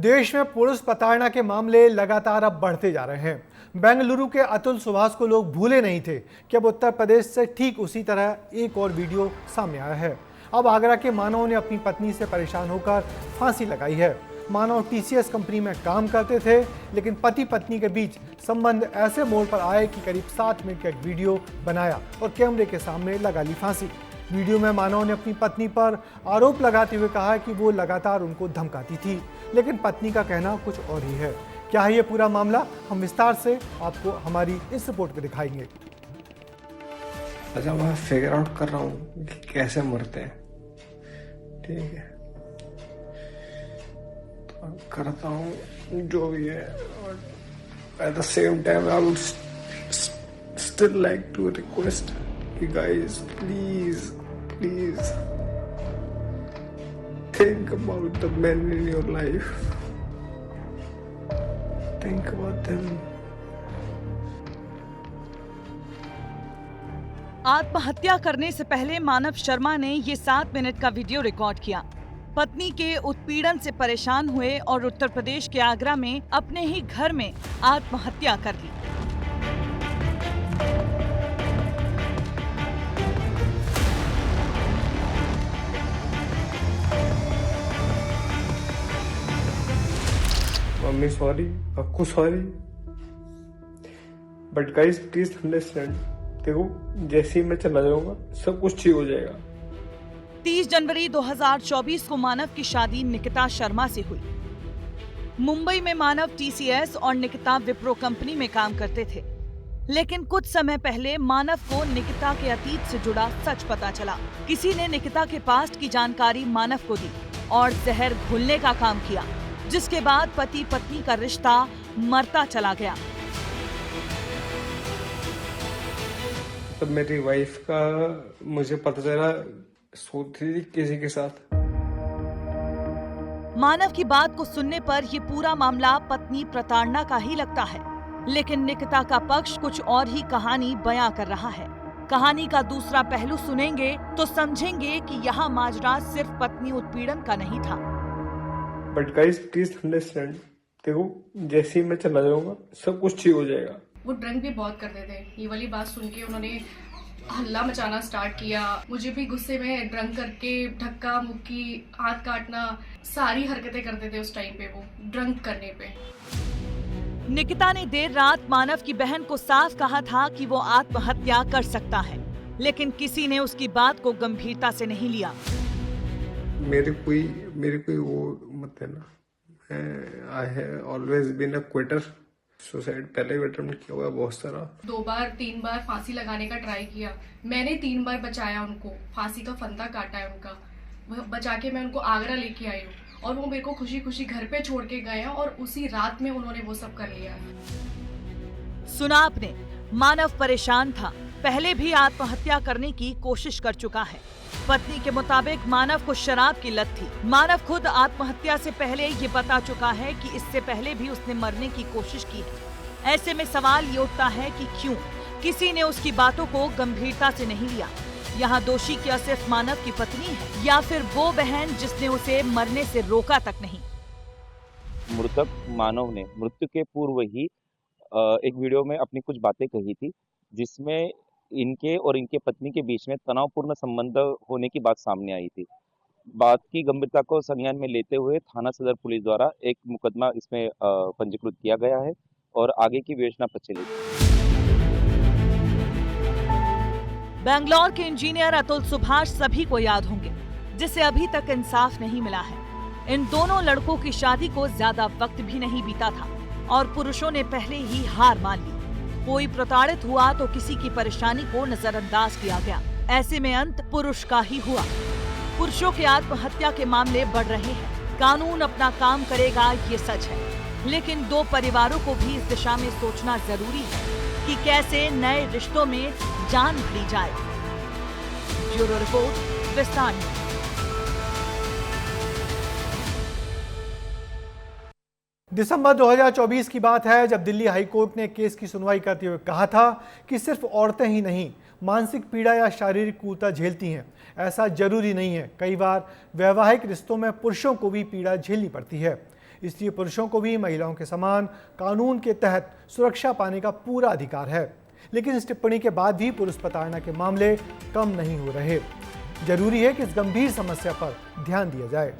देश में पुरुष प्रताड़ना के मामले लगातार अब बढ़ते जा रहे हैं। बेंगलुरु के अतुल सुभाष को लोग भूले नहीं थे कि अब उत्तर प्रदेश से ठीक उसी तरह एक और वीडियो सामने आया है। अब आगरा के मानव ने अपनी पत्नी से परेशान होकर फांसी लगाई है। मानव टीसीएस कंपनी में काम करते थे, लेकिन पति पत्नी के बीच संबंध ऐसे मोड़ पर आए कि करीब 7 मिनट का एक वीडियो बनाया और कैमरे के सामने लगा ली फांसी। वीडियो में मानव ने अपनी पत्नी पर आरोप लगाते हुए कहा कि वो लगातार उनको धमकाती थी, लेकिन पत्नी का कहना कुछ और ही है। क्या है ये पूरा मामला, हम विस्तार से आपको हमारी इस रिपोर्ट में दिखाएंगे। अच्छा, मैं फिगर आउट कर रहा हूँ कि कैसे मरते हैं। ठीक है, तो करता हूँ जो भी है, और at the same time I would still like to request you guys, please think about the men in your life. Think about them. आत्महत्या करने से पहले मानव शर्मा ने ये 7 मिनट का वीडियो रिकॉर्ड किया। पत्नी के उत्पीड़न से परेशान हुए और उत्तर प्रदेश के आगरा में अपने ही घर में आत्महत्या कर ली। Mummy sorry, Akku sorry, but guys please understand. देखो, जैसे ही मैं चला जाऊंगा सब कुछ ठीक हो जाएगा। 30 जनवरी 2024 को मानव की शादी निकिता शर्मा से हुई। मुंबई में मानव टीसीएस और निकिता विप्रो कंपनी में काम करते थे, लेकिन कुछ समय पहले मानव को निकिता के अतीत से जुड़ा सच पता चला। किसी ने निकिता के पास्ट की जानकारी मानव को दी और जहर घुलने का काम किया, जिसके बाद पति पत्नी का रिश्ता मरता चला गया। तब मेरी वाइफ का मुझे पता चला सोती थी किसी के साथ। मानव की बात को सुनने पर ये पूरा मामला पत्नी प्रताड़ना का ही लगता है, लेकिन निकिता का पक्ष कुछ और ही कहानी बयां कर रहा है। कहानी का दूसरा पहलू सुनेंगे तो समझेंगे कि यहाँ माजरा सिर्फ पत्नी उत्पीड़न का नहीं था। But guys please understand. देखो, जैसे ही मैं चला जाऊंगा सब कुछ ठीक हो जाएगा। वो ड्रंक भी बहुत करते थे। ये वाली बात सुन के उन्होंने हल्ला मचाना स्टार्ट किया। मुझे भी गुस्से में ड्रंक करके धक्का मुक्की, हाथ काटना, सारी हरकतें करते थे उस टाइम पे, वो ड्रंक करने पे। निकिता ने देर रात मानव की बहन को साफ कहा था कि वो आत्महत्या कर सकता है, लेकिन किसी ने उसकी बात को गंभीरता से नहीं लिया। मेरे कोई वो मत है ना। I have always been a quitter. Suicide पहले भी अटेम्प्ट किया हुआ है बहुत सारा। 2 बार 3 बार फांसी लगाने का ट्राई किया। मैंने 3 बार बचाया उनको, फांसी का फंदा काटा है उनका। बचा के मैं उनको आगरा लेके आई हूँ, और वो मेरे को खुशी खुशी घर पे छोड़ के गए हैं, और उसी रात में उन्होंने वो सब कर लिया। सुना आपने, मानव परेशान था, पहले भी आत्महत्या करने की कोशिश कर चुका है। पत्नी के मुताबिक मानव को शराब की लत थी। मानव खुद आत्महत्या से पहले ये बता चुका है कि इससे पहले भी उसने मरने की कोशिश की है। ऐसे में सवाल ये उठता है कि क्यों किसी ने उसकी बातों को गंभीरता से नहीं लिया। यहाँ दोषी क्या सिर्फ मानव की पत्नी है, या फिर वो बहन जिसने उसे मरने से रोका तक नहीं। मृतक मानव ने मृत्यु के पूर्व ही एक वीडियो में अपनी कुछ बातें कही थी, जिसमें इनके और इनके पत्नी के बीच में तनावपूर्ण संबंध होने की बात सामने आई थी। बात की गंभीरता को संज्ञान में लेते हुए थाना सदर पुलिस द्वारा एक मुकदमा इसमें पंजीकृत किया गया है और आगे की विवेचना प्रचलित। बेंगलौर के इंजीनियर अतुल सुभाष सभी को याद होंगे, जिसे अभी तक इंसाफ नहीं मिला है। इन दोनों लड़कों की शादी को ज्यादा वक्त भी नहीं बीता था और पुरुषों ने पहले ही हार मान ली। कोई प्रताड़ित हुआ तो किसी की परेशानी को नजरअंदाज किया गया। ऐसे में अंत पुरुष का ही हुआ। पुरुषों के आत्महत्या के मामले बढ़ रहे हैं। कानून अपना काम करेगा, ये सच है, लेकिन 2 परिवारों को भी इस दिशा में सोचना जरूरी है कि कैसे नए रिश्तों में जान भरी जाए। ब्यूरो रिपोर्ट, विस्तार न्यूज। दिसंबर 2024 की बात है, जब दिल्ली हाईकोर्ट ने केस की सुनवाई करते हुए कहा था कि सिर्फ औरतें ही नहीं मानसिक पीड़ा या शारीरिक क्रूरता झेलती हैं। ऐसा जरूरी नहीं है, कई बार वैवाहिक रिश्तों में पुरुषों को भी पीड़ा झेलनी पड़ती है। इसलिए पुरुषों को भी महिलाओं के समान कानून के तहत सुरक्षा पाने का पूरा अधिकार है। लेकिन इस टिप्पणी के बाद भी पुरुष प्रताड़ना के मामले कम नहीं हो रहे। जरूरी है कि इस गंभीर समस्या पर ध्यान दिया जाए।